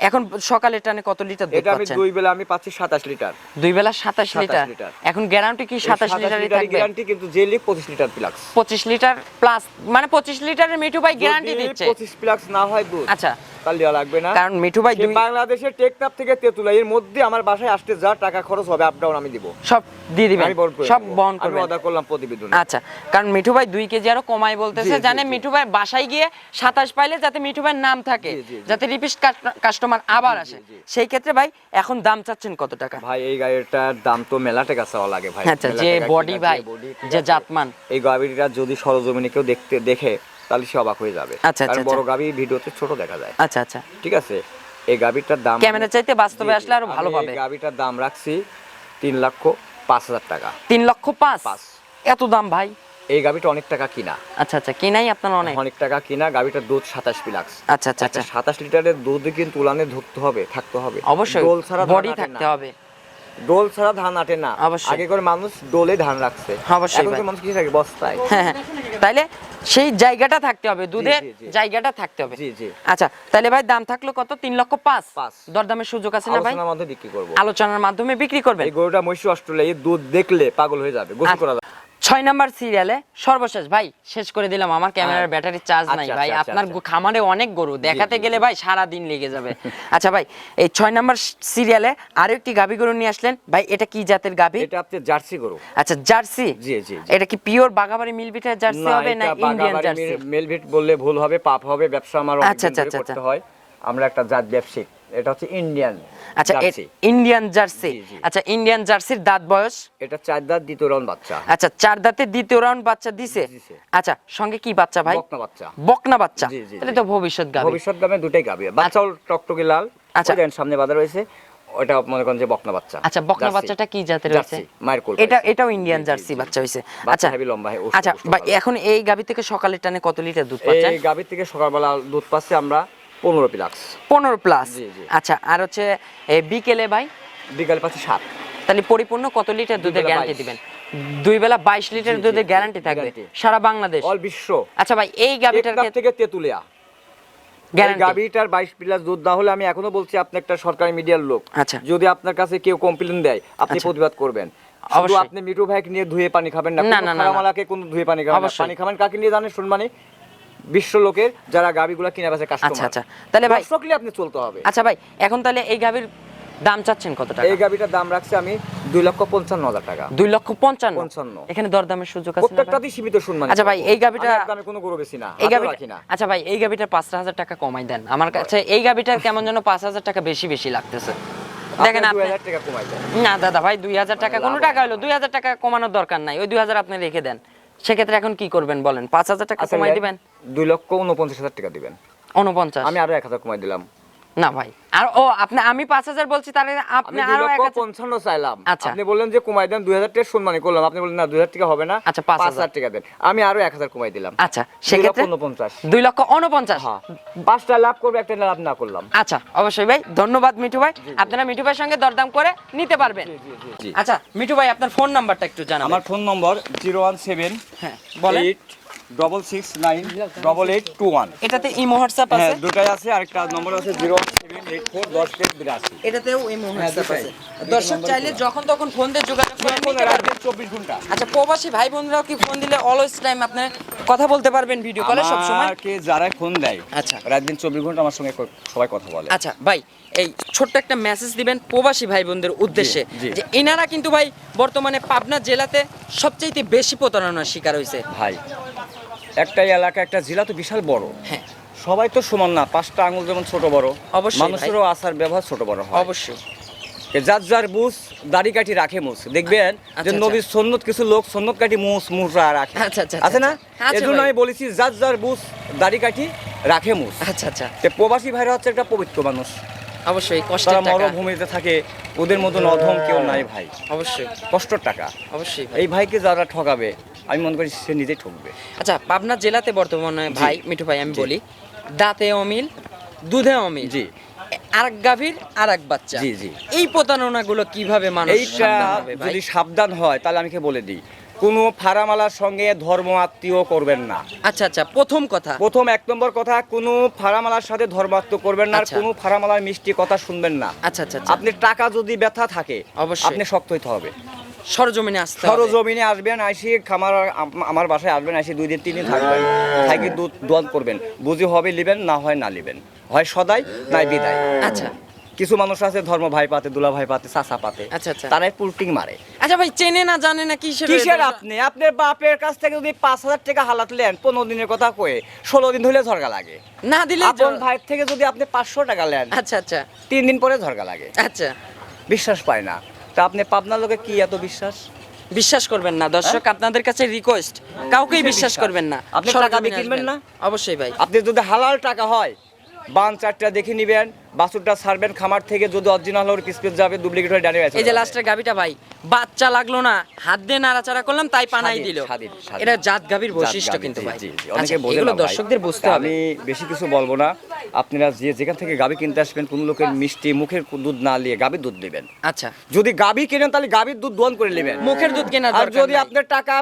এখন সকালে টানে কত লিটার দুধ এটা আমি পাচ্ছেন? 2 বেলা আমি পাচ্ছি 27 লিটার। 2 বেলা 27 লিটার। লিটার। এখন গ্যারান্টি কি 27 লিটারই থাকবে? গ্যারান্টি, কিন্তু যে লিগ 25 লিটার প্লাক্স। 25 লিটার প্লাস মানে 25 লিটারের মিঠু ভাই গ্যারান্টি দিচ্ছে। 25 প্লাক্স না হয় দুধ, আচ্ছা তাহলে দেওয়া লাগবে না। কারণ মিঠু ভাই সে বাংলাদেশের টেকনাফ থেকে তেতুলা এর মধ্যে আমার বাসায় আসতে যা টাকা খরচ হবে আপ ডাউন আমি দিব, সব দিয়ে দিবেন, আমি বহন করে সব নেবো। বহন আমি করবেন। অর্ডার করলাম প্রতিবেদনে। আচ্ছা কারণ মিঠু ভাই 2 কেজি আরো কমাই বলতেছে, জি, জি, জানে জি। মিঠু ভাই বাসায় গিয়ে 27 পাইলে যাতে মিঠু ভাইয়ের নাম থাকে, জি, জি, জি। যাতে রিপিট কাস্টমার আবার আসে। জি। সেই ক্ষেত্রে ভাই এখন দাম চাচ্ছেন কত টাকা? ভাই এই গাড়িটার দাম তো মেলা টাকা চাওয়া লাগে ভাই। আচ্ছা মেলা যে টাকা বডি কিনা, ভাই body, ঠিক যে আছে? জাতমান, এই গাড়িটা যদি সরজমিনে কেউ দেখে তাহলে সে অবাক হয়ে যাবে। আচ্ছা, কারণ আচ্ছা, বড় গাড়ি ভিডিওতে ছোট দেখা যায়। আচ্ছা আচ্ছা ঠিক আছে, এই গাড়িটার দাম ক্যামেরা চাইতে বাস্তবে জি, জি। আসলে আরো ভালো আমি পাবে। এই গাড়িটার দাম রাখছি 3,05,000 টাকা। 3,05,000 পাঁচ। এত দাম ভাই? এই গাবিটা অনেক টাকা কিনা, আচ্ছা আচ্ছা, কি নাই আপনার অনেক? অনেক টাকা কিনা। গাবিটার দুধ 27 প্লাক্স। আচ্ছা আচ্ছা আচ্ছা, 27 লিটারের দুধ কিন্তু উলানে ধরতে হবে, থাকতে হবে অবশ্যই ডোল ছাড়া বডি ধান আটে থাকতে না। হবে। ডোল ছাড়া ধান আটে না। অবশ্যই। আগে করে মানুষ ডোলে ধান রাখছে, অবশ্যই এখন ভাই। তো মানুষ কি রাখে বস্তায়। হ্যাঁ হ্যাঁ, তাইলে সেই জায়গাটা থাকতে হবে, দুধের জি, জি। জায়গাটা থাকতে হবে। জি জি, আচ্ছা তাহলে ভাই দাম থাকলো কত? 3,05,000। পাঁচ। দরদামের সুযোগ আছে না ভাই? আলোচনার মধ্যে বিক্রি করব। আলোচনার মাধ্যমে বিক্রি করবেন। এই গরুটা মহিষী অস্ট্রেলিয়া, এই দুধ দেখলে পাগল হয়ে যাবে, গোসল করা যাবে। 6 নাম্বার সিরিয়ালে সর্বশেষ ভাই, শেষ করে দিলাম, আমার ক্যামেরার আচ্ছা। ব্যাটারি চার্জ নাই আচ্ছা, ভাই। আচ্ছা, আপনার আচ্ছা। খামারে অনেক গরু, দেখাতে জি, গেলে ভাই সারা দিন লেগে যাবে। আচ্ছা ভাই, এই 6 নাম্বার সিরিয়ালে আরো একটি গাভী গরু নিয়ে আসলেন ভাই, এটা কি জাতের গাভী? এটা আপনার জার্সি গরু। আচ্ছা জার্সি। জি জি জি। এটা কি পিওর বাগাবাড়ি মিলবিটের জার্সি হবে না ইন্ডিয়ান জার্সি? মেলভিট বললে ভুল হবে, পাপ হবে। ব্যবসা আমার অনেক আচ্ছা, দিন ধরে আচ্ছা, করতে আচ্ছা। হয়। আমরা একটা জাত ব্যবসায়িক, এটা হচ্ছে ইন্ডিয়ান আচ্ছা জার্সি। Indian jersey. জি, জি। আচ্ছা ইন্ডিয়ান জার্সির দাঁত বয়স? এটা 4 দাঁত, দ্বিতীয় রাউন্ড বাচ্চা। আচ্ছা 4 দাঁতে দ্বিতীয় রাউন্ড বাচ্চা দিছে। দিছে। আচ্ছা সঙ্গে কি বাচ্চা ভাই? বকনা বাচ্চা। বকনা বাচ্চা। জি, জি, তাহলে জি। তো ভবিষ্যৎ গাভী। ভবিষ্যৎ গামে দুটাই গাবে, বাচ্চাও টকটকে লাল। আচ্ছা। ওই দেখেন সামনে বাঁধা রয়েছে, ওটা মনে করেন যে বকনা বাচ্চা। আচ্ছা বকনা জার্সি। বাচ্চাটা কি জাতের হয়েছে? জার্সি, মায়ের কোল এটা পাইছে। এটাও ইন্ডিয়ান জি, জি, জার্সি জি। বাচ্চা হইছে। বাচ্চা আচ্ছা হেভি লম্বা, আচ্ছা ভাই, এখন এই গাভী থেকে সকালের টানে কত লিটার দুধ পাচ্ছেন? এই গাভীর থেকে সকালবেলা দুধ পাচ্ছি আমরা 15 প্লাক্স। 15 প্লাস। জি, জি। আচ্ছা আর হচ্ছে এই বিকেলে ভাই বিকালে পাচ্ছি 7। তাহলে পরিপূর্ণ কত লিটার দুধের বেলা গ্যারান্টি 22 দিবেন? 2 বেলা 22 লিটার জি, জি, দুধের জি, গ্যারান্টি থাকবে guarantee। সারা বাংলাদেশ। অল বিশ্ব। আচ্ছা ভাই এই গাভীটার টেকনাফ থেকে তেতুলিয়া। এই গ্যারান্টি। গাভীটার 22 প্লাস দুধ না হলে আমি এখনো বলছি, আপনি একটা সরকারি মিডিয়ার লোক, আচ্ছা। যদি আপনার কাছে কেউ কমপ্লেইন দেয় আপনি আচ্ছা। প্রতিবাদ করবেন। শুধু অবশ্যই। আপনি মিঠু ভাইকে নিয়ে ধুয়ে পানি খাবেন না, না, কোনো না, না, না। খারামালাকে কোনো ধুয়ে পানি খাবেন না। অবশ্যই। পানি খাবেন কাকে নিয়ে জানেন? শুনমানি বিশ্ব লোকের যারা গাভীগুলো কিনে বেচে আচ্ছা কাস্টমার। আচ্ছা তাহলে ভাই, দর্শকলি আপনি চলতে হবে। আচ্ছা ভাই এখন তাহলে এই গাভীর দাম চাচ্ছেন কত টাকা? এই গাভীটার দাম রাখছি আমি 2,55,000 টাকা। 2,55,000। 55 এখানে দরদামের সুযোগ আছে না ভাই? প্রত্যেকটাতেই সীমিত শুনমানি। আচ্ছা ভাই, এই গাভীটা- আমি একদমই কোনো গরু বেশি না, এই হাতেও গাভীটা রাখি না। আচ্ছা ভাই এই গাভীটার 5,000 টাকা কমাই দেন আমার কাছে। এই গাভীটার কেমন যেন 5,000 টাকা বেশি বেশি লাগতেছে। দেখেন আপনি আপনি 2,000 টাকা কমাই দেন। না দাদা ভাই 2,000 টাকা মানে কোনো লাভ টাকা হলো 2,000 টাকা কমানোর দরকার নাই, ওই 2,000 আপনি রেখে দেন। সেক্ষেত্রে এখন কি করবেন বলেন? 5,000 টাকা আচ্ছা, কমাই দিবেন? 2,49,000 টাকা দিবেন। 49। আমি আরো 1,000 কমাই দিলাম। না ভাই আর ও আপনি, আমি 5,000 বলছি তাহলে আপনি আমি আরো 1,000। 2,55,000 চাইলাম। আচ্ছা। আপনি বললেন যে কমাই দেন, 2,000 টাকা সম্মানী করলাম। আপনি বললেন না 2,000 টাকা হবে না, আচ্ছা, 5,000 5,000 টাকা দেন। আমি আরো 1,000 কমাই দিলাম। আচ্ছা সেক্ষেত্রে 2,49,000। 2,49,000। হ্যাঁ, 5টা লাভ করবে, একটা লাভ না করলাম। আচ্ছা অবশ্যই ভাই, ধন্যবাদ মিঠু ভাই। আপনারা মিঠু ভাইয়ের সঙ্গে দরদাম করে নিতে পারবেন। জি। আচ্ছা মিঠু ভাই আপনার ফোন নাম্বারটা একটু জানাবেন। আমার ফোন নম্বর 017 হ্যাঁ বলেন। 8669881। এটাতে ইমো হোয়াটসঅ্যাপ আছে? হ্যাঁ, দুটাই আছে। আরেকটা নম্বর আছে 017841082। এটাতেও ইমো হোয়াটসঅ্যাপ দুটাই। আছে। দর্শক চাইলে যখন তখন ফোন দিয়ে যোগাযোগ করে নিতে পারবেন। 24 ঘন্টা। আচ্ছা প্রবাসী ভাই বোনরাও কি ফোন দিলে অলওয়েজ টাইম আপনি কথা বলতে পারবেন ভিডিও কলে সব সময়? আমাকে যারা ফোন দেয়, আচ্ছা। রাত দিন 24 ঘন্টা আমার সঙ্গে সবাই কথা বলে। আচ্ছা ভাই এই ছোট্ট একটা মেসেজ দিবেন প্রবাসী ভাই বোনদের উদ্দেশ্যে, জি। যে এনারা কিন্তু ভাই বর্তমানে পাবনা জেলাতে সবচেয়ে বেশি প্রতারণার শিকার হয়েছে। ভাই একটা এলাকা, একটা জেলা তো বিশাল বড়। হ্যাঁ সবাই তো সমান না, 5টা আঙুল যেমন ছোট বড়, অবশ্যই ভাই। মানুষেরও আচার ব্যবহার ছোট বড় হয়। অবশ্যই। যার যার বুঝ দাড়ি কাটি রাখে মুছ, দেখবেন আচ্ছা, যে আচ্ছা। নবীর সুন্নত কিছু লোক সুন্নত কাটি মুছরা রাখে। আচ্ছা, আচ্ছা, আছে না? আচ্ছা এজন্য ভাই। আমি বলেছি যার যার বুঝ দাড়ি কাটি রাখে মুছ। আচ্ছা আচ্ছা প্রবাসী ভাইরা হচ্ছে একটা পবিত্র মানুষ, অবশ্যই কষ্টের তারা টাকা। মরুভূমিতে থাকে, ওদের মতন অধম কেউ নাই ভাই। অবশ্যই কষ্টের টাকা অবশ্যই ভাই। এই ভাইকে যারা ঠকাবে, আমি মনে করি সে নিজেই ঠকবে। আচ্ছা পাবনা জেলাতে বর্তমানে ভাই মিঠু ভাই আমি জি। বলি দাঁতে অমিল দুধে অমিল, জি আরেক গাভীর আরেক বাচ্চা। জি জি। এই প্রতারণাগুলো কিভাবে মানুষ এইটা সাবধান হবে ভাই? যদি সাবধান হয় তাহলে আমি বলে দিই, কোনো ফারামালার সঙ্গে ধর্ম আত্মীয় করবেন না। আচ্ছা আচ্ছা প্রথম কথা। প্রথম 1 নম্বর কথা, কোনো ফারামালার সাথে ধর্মাত্ম করবেন না, আর আচ্ছা। কোনো ফারামালার মিষ্টি কথা শুনবেন না। আচ্ছা আচ্ছা আচ্ছা আপনি টাকা যদি ব্যথা থাকে, অবশ্যই। আপনি শক্ত হইতে হবে। সরজমিনে আসতে হবে। সরজমিনে আসবেন, আইসি খামার আমার বাসায় আসবেন, আইসি 2 দিন 3 দিন থাকবেন, থাকি দুধ দোয়ান করবেন, বুঝি হবে লিবেন, না হয় না লিবেন, হয় সদাই নাই বিদায়। আচ্ছা কিছু মানুষ আছে ধর্ম ভাই পাতে, দুলা ভাই পাতে, চাচা পাতে, আচ্ছা আচ্ছা তারাই পুলটিং মারে। আচ্ছা ভাই চেনে না জানে না কিসের কিসের আপনি আপনার বাপের কাছ থেকে যদি 5,000 টাকা হালাত নেন, 15 দিনের কথা কয়ে 16 দিন ধরে ঝরগা লাগে। না দিলে আপন ভাইয়ের থেকে যদি আপনি 500 টাকা নেন, আচ্ছা আচ্ছা 3 দিন পরে ঝরগা লাগে, আচ্ছা বিশ্বাস পায় না। তা আপনি পাবনার লোকে কি এত বিশ্বাস? বিশ্বাস করবেন না দর্শক, আপনাদের কাছে রিকোয়েস্ট, কাউকেই কিসের বিশ্বাস বিশ্বাস? করবেন না। আপনি টাকা সরজমিনে দিয়ে কিনবেন আসবেন। না? অবশ্যই ভাই। আপনি যদি হালাল টাকা হয় বান চারটা দেখে নিবেন, বাছুরটা ছাড়বেন খামার থেকে, যদি অরিজিনাল হলে পিস পিস যাবে, ডুপ্লিকেট হলে ডানে এই যে লাস্টের গাবিটা ভাই বাচ্চা লাগলো না, হাত দিয়ে নাড়াচাড়া করলাম তাই পানাই স্বাধীন, দিল। স্বাধীন, স্বাধীন। এটা জাত গাবির জাত বৈশিষ্ট্য গাভী, কিন্তু জি, ভাই। জি, জি। আচ্ছা, অনেকে বোঝে এগুলো না ভাই। দর্শকদের বুঝতে হবে। আমি বেশি কিছু বলবো না, আপনারা যেখান থেকে গাভী কিনতে আসবেন, কোন লোকের মিষ্টি মুখের দুধ না নিয়ে গাভীর দুধ নেবেন। আচ্ছা, যদি গাভী কেনেন তাহলে গাভীর দুধ দোয়ান করে নেবেন। মুখের দুধ কেনার আর দরকার যদি নাই। আপনার টাকা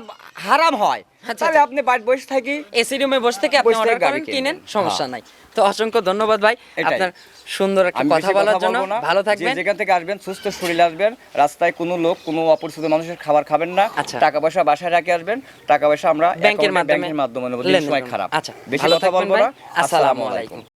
হারাম হয় আচ্ছা, তাহলে আপনি বাড়ি বসে থাকি এসি রুমে বসে থেকে আপনি বসে থেকে অর্ডার গাভী করেন, কিনবেন। কিনেন, সমস্যা হ্যাঁ। নাই। তো অসংখ্য ধন্যবাদ ভাই এটাই। আপনার সুন্দর একটা আমি কথা বেশি বলার কথা জন্য। বলবো না। ভালো থাকবেন। যে যেখান থেকে আসবেন সুস্থ শরীরে আসবেন, রাস্তায় কোনো লোক কোনো অপরিচিত মানুষের খাবার খাবেন না। আচ্ছা। টাকা পয়সা বাসায় রাখে আসবেন, টাকা পয়সা আমরা ব্যাংকের অ্যাকাউন্টে, মাধ্যমে ব্যাংকের মাধ্যমে নেবো, লেনদেন সময় করুন। খারাপ। আচ্ছা, বেশি ভালো কথা থাকবেন বলবো ভাই। না। আসসালামু আলাইকুম।